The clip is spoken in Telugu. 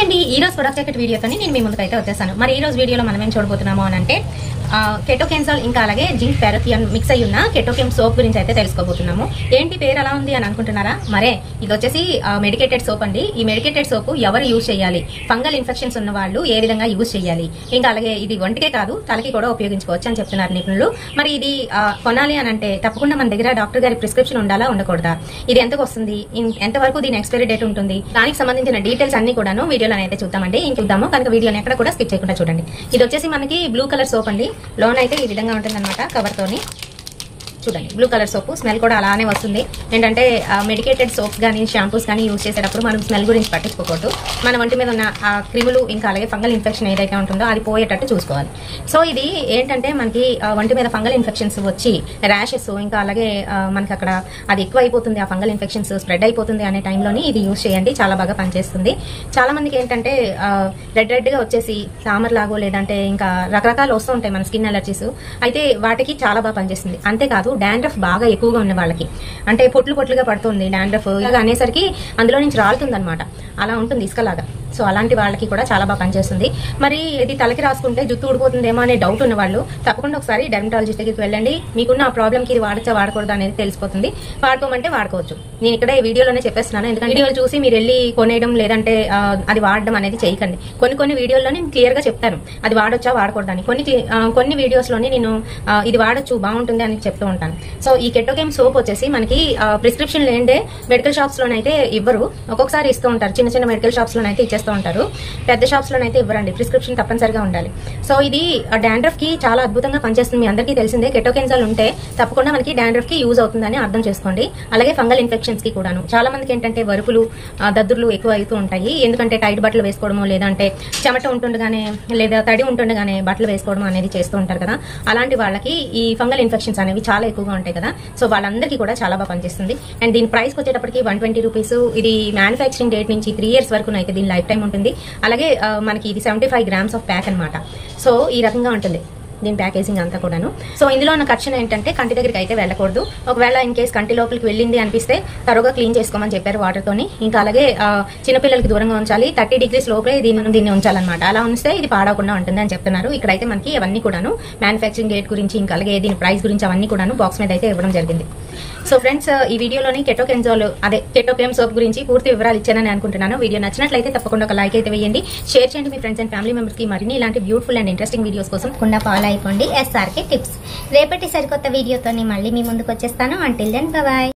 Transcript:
అండి ఈ రోజు ప్రొడక్ట్ జాకెట్ వీడియోతో నేను మీ ముందుకైతే వచ్చేసాను. మరి ఈ రోజు వీడియోలో మనం ఏం చూడబోతున్నాము అని అంటే కెటోకెన్జాల్ ఇంకా అలాగే జింక్ పారాథియాన్ మిక్స్ అయ్యి ఉన్న కెటోకెమ్ సోప్ గురించి అయితే తెలుసుకోబోతున్నాము. ఏంటి పేరు అలా ఉంది అని అనుకుంటున్నారా? మరే ఇది వచ్చేసి మెడికేటెడ్ సోప్ అండి. ఈ మెడికేటెడ్ సోప్ ఎవరు యూజ్ చేయాలి, ఫంగల్ ఇన్ఫెక్షన్స్ ఉన్న వాళ్ళు ఏ విధంగా యూజ్ చేయాలి, ఇంకా అలాగే ఇది ఒంటికే కాదు తలకి కూడా ఉపయోగించుకోవచ్చు అని చెప్తున్నారు నిపుణులు. మరి ఇది కొనాలి అని అంటే తప్పకుండా మన దగ్గర డాక్టర్ గారి ప్రిస్క్రిప్షన్ ఉండాలా ఉండకూడదా, ఇది ఎంతకు వస్తుంది, ఎంతవరకు దీని ఎక్స్పైరీ డేట్ ఉంటుంది, దానికి సంబంధించిన డీటెయిల్స్ అన్ని కూడాను వీడియోలో అయితే చూద్దామండి. చూద్దాము కనుక వీడియోని ఎక్కడ కూడా స్కిప్ చేయకుండా చూడండి. ఇది వచ్చేసి మనకి బ్లూ కలర్ సోప్ అండి. లోన్ అయితే ఈ విధంగా ఉంటుంది అనమాట కవర్ తోని. చూడండి బ్లూ కలర్ సోప్ స్మెల్ కూడా అలానే వస్తుంది. ఏంటంటే మెడికేటెడ్ సోప్స్ కానీ షాంపూస్ కానీ యూజ్ చేసేటప్పుడు మనం స్మెల్ గురించి పట్టించుకోకూడదు. మన ఒంటి మీద ఉన్న ఆ క్రిములు ఇంకా అలాగే ఫంగల్ ఇన్ఫెక్షన్ ఏదైతే ఉంటుందో అది పోయేటట్టు చూసుకోవాలి. సో ఇది ఏంటంటే మనకి ఒంటి మీద ఫంగల్ ఇన్ఫెక్షన్స్ వచ్చి ర్యాషెస్ ఇంకా అలాగే మనకి అక్కడ అది ఎక్కువ అయిపోతుంది, ఆ ఫంగల్ ఇన్ఫెక్షన్స్ స్ప్రెడ్ అయిపోతుంది అనే టైంలోని ఇది యూజ్ చేయండి, చాలా బాగా పనిచేస్తుంది. చాలా మందికి ఏంటంటే రెడ్ గా వచ్చేసి సామర్ లాగో లేదంటే ఇంకా రకరకాలు వస్తూ ఉంటాయి మన స్కిన్ అలర్జీస్. అయితే వాటికి చాలా బాగా పనిచేస్తుంది. అంతేకాదు డాండ్రఫ్ బాగా ఎక్కువగా ఉన్న వాళ్ళకి, అంటే పొట్లుగా పడుతుంది డాండ్రఫ్ ఇలాగా అనేసరికి అందులో నుంచి రాలుతుంది అనమాట, అలా ఉంటుంది ఇసుకలాగా. సో అలాంటి వాళ్ళకి కూడా చాలా బాగా పనిచేస్తుంది. మరి ఇది తలకి రాసుకుంటే జుట్టు ఊడిపోతుందేమో అనే డౌట్ ఉన్న వాళ్ళు తప్పకుండా ఒకసారి డెర్మటాలజిస్ట్ దగ్గరికి వెళ్ళండి. మీకున్న ఆ ప్రాబ్లమ్కి ఇది వాడచ్చా వాడకూడదు అనేది తెలిసిపోతుంది. వాడుకోమంటే వాడుకోవచ్చు. నేను ఇక్కడ ఈ వీడియోలోనే చెప్పేస్తున్నాను, ఎందుకంటే వీడియోలు చూసి మీరు వెళ్ళి కొనేయడం లేదంటే అది వాడడం అనేది చేయకండి. కొన్ని వీడియోల్లో నేను క్లియర్ గా చెప్తాను అది వాడొచ్చా వాడకూడదు అని. కొన్ని వీడియోస్ లోనే నేను ఇది వాడొచ్చు బాగుంటుంది అని చెప్తూ ఉంటాను. సో ఈ కెటోకెమ్ సోప్ వచ్చేసి మనకి ప్రిస్క్రిప్షన్ లేండే మెడికల్ షాప్స్ లోనైతే ఇవ్వరు, ఒక్కొక్కసారి ఇస్తూ ఉంటారు. చిన్న మెడికల్ షాప్స్ లోనైతే ఇచ్చేస్తూ ఉంటారు, పెద్ద షాప్స్ లోనైతే ఇవ్వరండి. ప్రిస్క్రిప్షన్ తప్పనిసరిగా ఉండాలి. సో ఇది డాండ్రఫ్ కి చాలా అద్భుతంగా పనిచేస్తుంది. మీ అందరికీ తెలిసిందే కెటోకెన్జాల్ ఉంటే తప్పకుండా మనకి డాండ్రఫ్ కి యూజ్ అవుతుందని అర్థం చేసుకోండి. అలాగే ఫంగల్ ఇన్ఫెక్షన్స్ కి కూడాను. చాలా మందికి ఏంటంటే వరుపులు దద్దుర్లు ఎక్కువ అవుతూ ఉంటాయి, ఎందుకంటే టైట్ బట్టలు వేసుకోవడము లేదంటే చెమట ఉంటుండగానే లేదా తడి ఉంటుండగానే బట్టలు వేసుకోవడం అనేది చేస్తూ ఉంటారు కదా. అలాంటి వాళ్ళకి ఈ ఫంగల్ ఇన్ఫెక్షన్స్ అనేవి చాలా ఎక్కువగా ఉంటాయి కదా. సో వాళ్ళందరికీ కూడా చాలా బాగా పనిచేస్తుంది. అండ్ దీని ప్రైస్ వచ్చేటప్పటికి 120 రూపీస్. ఇది మ్యానుఫ్యాక్చరింగ్ డేట్ నుంచి 3 years వరకు అయితే దీని లైఫ్ టైం ఉంటుంది. అలాగే మనకి ఇది 75 grams ఆఫ్ ప్యాక్ అనమాట. సో ఈ రకంగా ఉంటుంది దీని ప్యాకేజింగ్ అంతా కూడాను. సో ఇందులో ఉన్న ఖర్చు ఏంటంటే కంటి దగ్గరికి అయితే వెళ్ళకూడదు. ఒకవేళ ఇన్ కేసు కంటి లోపలికి వెళ్ళింది అనిపిస్తే తరుగా క్లీన్ చేసుకోమని చెప్పారు వాటర్ తోని. ఇంకా అలాగే చిన్నపిల్లలకి దూరంగా ఉంచాలి, 30 degrees లోపలే దీన్ని ఉంచాలన్నమాట. అలా ఉంచితే ఇది పాడవకుండా ఉంటుంది అని చెప్తున్నారు. ఇక్కడైతే మనకి అవన్నీ కూడాను మ్యానుఫ్యాక్చరింగ్ డేట్ గురించి ఇంకా అలాగే దీని ప్రైస్ గురించి అవన్నీ కూడాను బాక్స్ మీద అయితే ఇవ్వడం జరిగింది. సో ఫ్రెండ్స్ ఈ వీడియోలోని కెటోకెన్జాల్ అదే కెటోకెమ్ సోప్ గురించి పూర్తి వివరాలు ఇచ్చానని అనుకుంటున్నాను. వీడియో నచ్చినట్లయితే తప్పకుండా ఒక లైక్ అయితే వేయండి, షేర్ చేయండి మీ ఫ్రెండ్స్ అండ్ ఫ్యామిలీ మెంబర్స్ కి. మరిన్ని ఇలాంటి బ్యూటిఫుల్ అండ్ ఇంట్రెస్టింగ్ వీడియోస్ కోసం తప్పకుండా ఫాలో అయిపోండి SRK టిప్స్. రేపటి సరికొత్త వీడియోతో మళ్ళీ మీ ముందుకు వచ్చేస్తాను. Until then by.